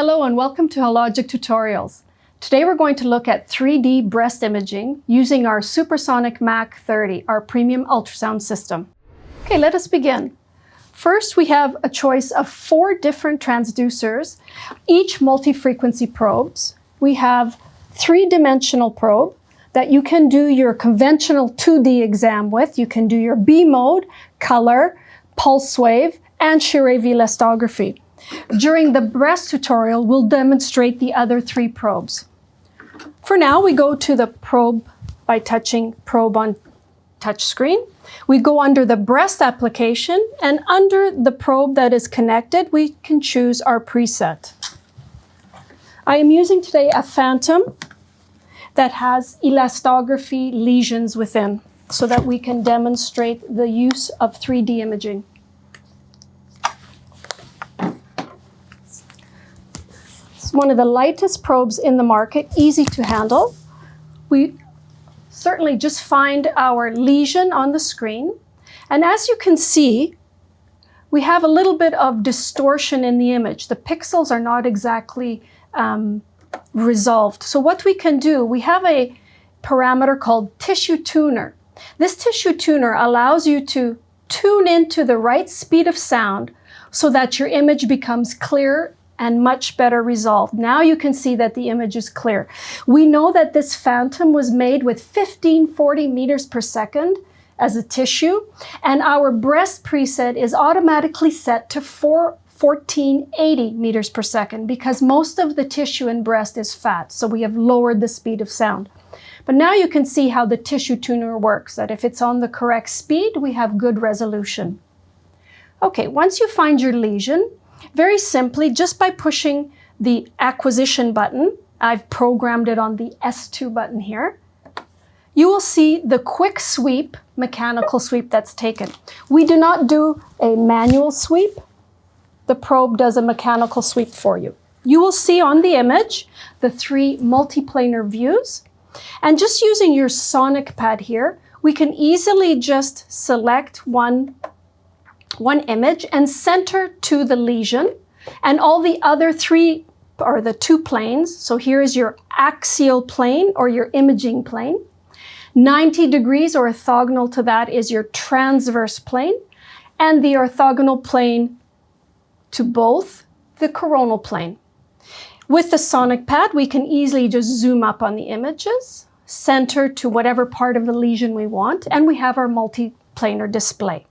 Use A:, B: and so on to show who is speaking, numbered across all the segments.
A: Hello and welcome to Hologic Tutorials. Today we're going to look at 3D breast imaging using our SuperSonic MACH 30, our premium ultrasound system. Okay, let us begin. First, we have a choice of 4 different transducers, each multi-frequency probes. We have 3-dimensional probe that you can do your conventional 2D exam with. You can do your B mode, color, pulse wave, and shear wave elastography. During the breast tutorial, we'll demonstrate the other 3 probes. For now, we go to the probe by touching probe on touch screen. We go under the breast application, and under the probe that is connected, we can choose our preset. I am using today a Phantom that has elastography lesions within, so that we can demonstrate the use of 3D imaging. It's one of the lightest probes in the market, easy to handle. We certainly just find our lesion on the screen. And as you can see, we have a little bit of distortion in the image. The pixels are not exactly resolved. So what we can do, we have a parameter called tissue tuner. This tissue tuner allows you to tune into the right speed of sound so that your image becomes clear and much better resolved. Now you can see that the image is clear. We know that this Phantom was made with 1540 meters per second as a tissue, and our breast preset is automatically set to 1480 meters per second because most of the tissue in breast is fat, so we have lowered the speed of sound. But now you can see how the tissue tuner works, that if it's on the correct speed, we have good resolution. Okay, once you find your lesion, very simply, just by pushing the acquisition button, I've programmed it on the S2 button here, you will see the quick sweep, mechanical sweep that's taken. We do not do a manual sweep. The probe does a mechanical sweep for you. You will see on the image the 3 multiplanar views. And just using your sonic pad here, we can easily just select one image and center to the lesion, and all the other 3 or the 2 planes. So here is your axial plane or your imaging plane. 90 degrees or orthogonal to that is your transverse plane, and the orthogonal plane to both the coronal plane. With the sonic pad, we can easily just zoom up on the images, center to whatever part of the lesion we want, and we have our multiplanar display.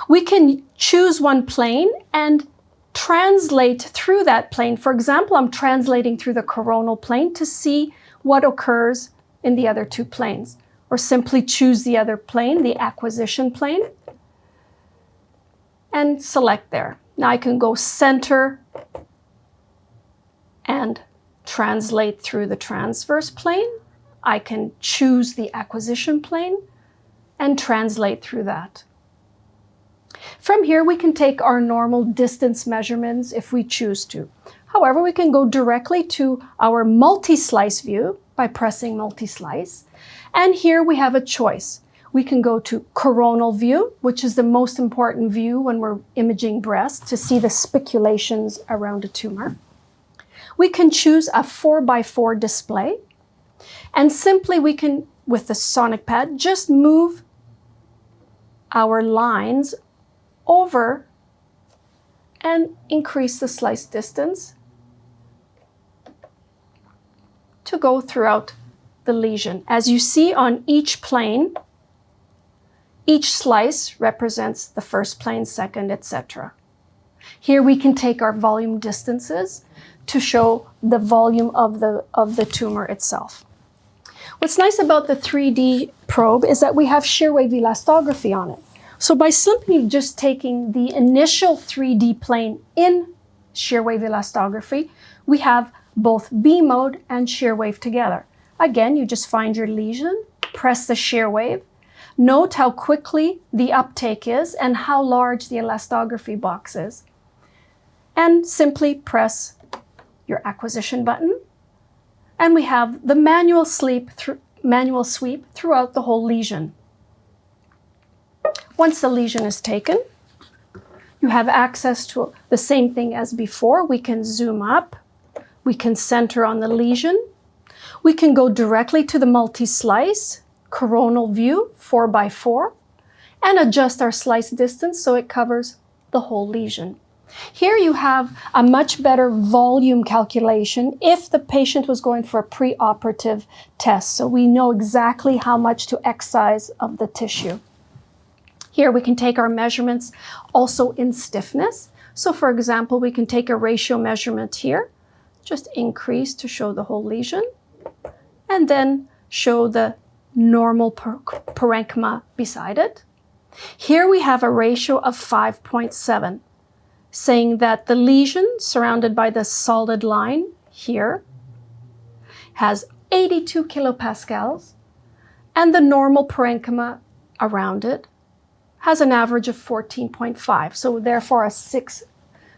A: We can choose one plane and translate through that plane. For example, I'm translating through the coronal plane to see what occurs in the other 2 planes, or simply choose the other plane, the acquisition plane, and select there. Now I can go center and translate through the transverse plane. I can choose the acquisition plane and translate through that. From here, we can take our normal distance measurements if we choose to. However, we can go directly to our multi-slice view by pressing multi-slice. And here we have a choice. We can go to coronal view, which is the most important view when we're imaging breast to see the spiculations around a tumor. We can choose a 4x4 display. And simply we can, with the sonic pad, just move our lines over and increase the slice distance to go throughout the lesion. As you see on each plane, each slice represents the first plane, second, etc. Here we can take our volume distances to show the volume of the tumor itself. What's nice about the 3D probe is that we have shear wave elastography on it. So by simply just taking the initial 3D plane in shear wave elastography, we have both B mode and shear wave together. Again, you just find your lesion, press the shear wave, note how quickly the uptake is and how large the elastography box is, and simply press your acquisition button, and we have the manual sweep throughout the whole lesion. Once the lesion is taken, you You have access to the same thing as before. We can zoom up. We can center on the lesion. We can go directly to the multi-slice, coronal view, 4x4, and adjust our slice distance so it covers the whole lesion. Here you have a much better volume calculation if the patient was going for a preoperative test. So we know exactly how much to excise of the tissue. Here we can take our measurements also in stiffness. So for example, we can take a ratio measurement here, just increase to show the whole lesion, and then show the normal parenchyma beside it. Here we have a ratio of 5.7, saying that the lesion surrounded by the solid line here has 82 kilopascals, and the normal parenchyma around it has an average of 14.5, so therefore a 6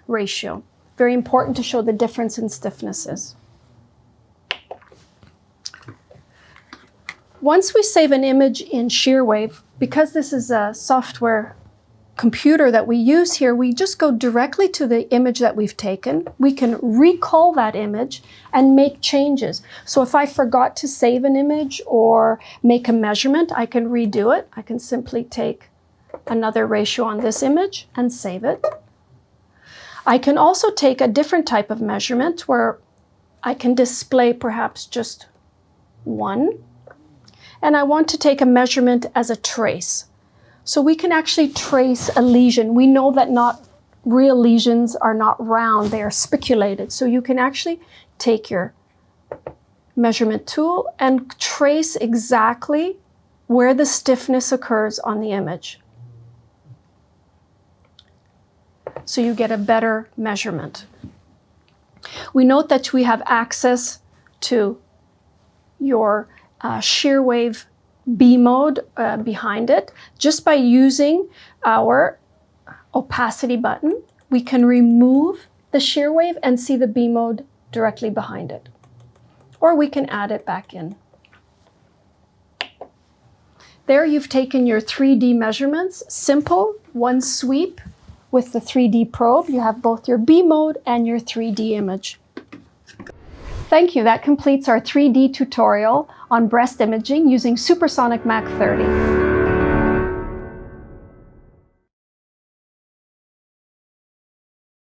A: ratio. Very important to show the difference in stiffnesses. Once we save an image in ShearWave, because this is a software computer that we use here, we just go directly to the image that we've taken. We can recall that image and make changes. So if I forgot to save an image or make a measurement, I can redo it. I can simply take another ratio on this image and save it. I can also take a different type of measurement where I can display perhaps just one, and I want to take a measurement as a trace. So we can actually trace a lesion. We know that not real lesions are not round, they are spiculated. So you can actually take your measurement tool and trace exactly where the stiffness occurs on the image. So you get a better measurement. We note that we have access to your ShearWave B mode behind it. Just by using our opacity button, we can remove the ShearWave and see the B mode directly behind it. Or we can add it back in. There you've taken your 3D measurements, simple, one sweep. With the 3D probe, you have both your B mode and your 3D image. Thank you. That completes our 3D tutorial on breast imaging using SuperSonic MACH 30.